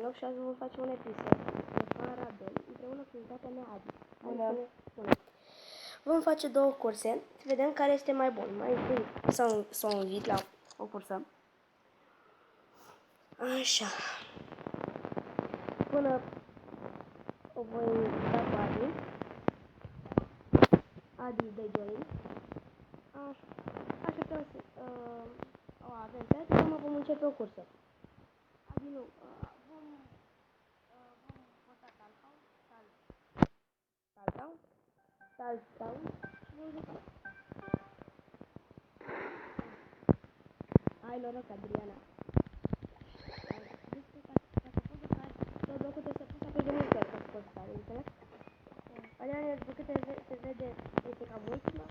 loc și azi vom face un episod de Parabel împreună cu unitatea mea Adi. Bună. Vom face două curse, să vedem care este mai bun. Mai întâi să o invit la o cursă. Așa. Până o voi invita pe Adi de join. Așa. Așteptăm să o avem pe Adi, acum vom începe o cursă. Adi nu, vom vota Taltau și vom juca. Ai noroc, Adriana. Tot locul trebuie să pus apoi de multe ori ca să poți stare, înțeleg? Adriana, după cât se vede, este cam ultima.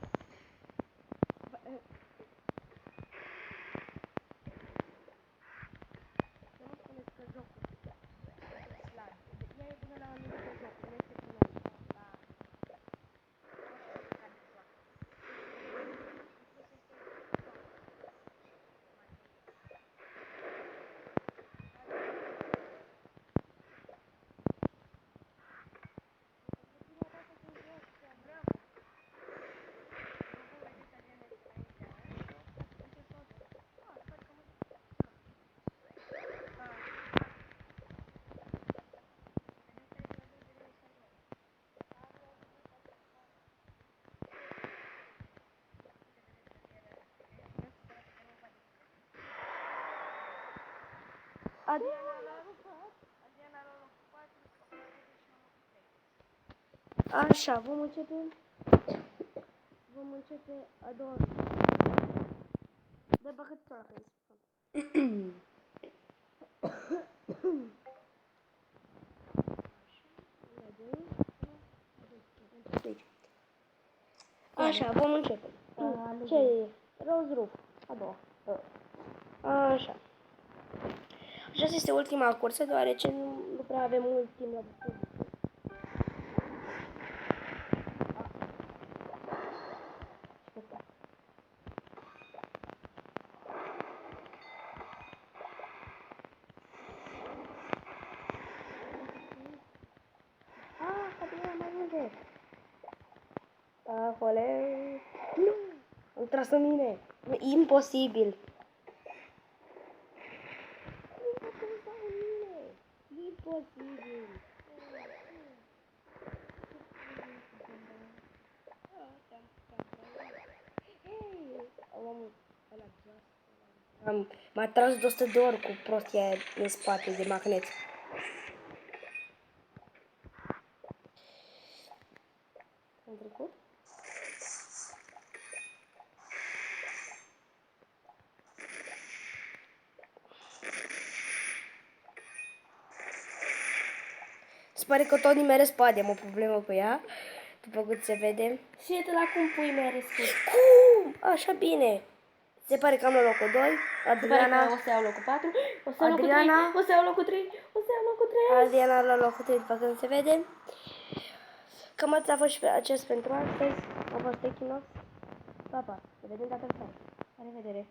Să nu spuneți că jocul e slab. Ea e bună la o anumită joc, nu este bună la care joacă. Așa, vom începe a doua. De băgătoare. Așa, vom începe. Ce e? Rose Roof. A doua. Așa. Aceasta este ultima cursă, deoarece nu prea avem mult timp la dispoziție. Ahole. Nu! Am tras în mine. Imposibil. Imposibil. M-a tras de 100 de ori cu prostia aia în spate de magnet. Am trecut? Se pare că tot nimeri spade, am o problemă cu ea, după cât se vede. Fii-te la cum pui mere spus. Cum? Așa bine. Se pare că am la locul 2. Adriana. O să iau locul 4, o să iau locul 3, Adriana. o să iau locul 3, o să iau locul 3. Adriana la locul 3, după cum se vede. Cam atât a fost și acest pentru astăzi. A fost Echinox. Pa, pa. Ne vedem data viitoare. La revedere.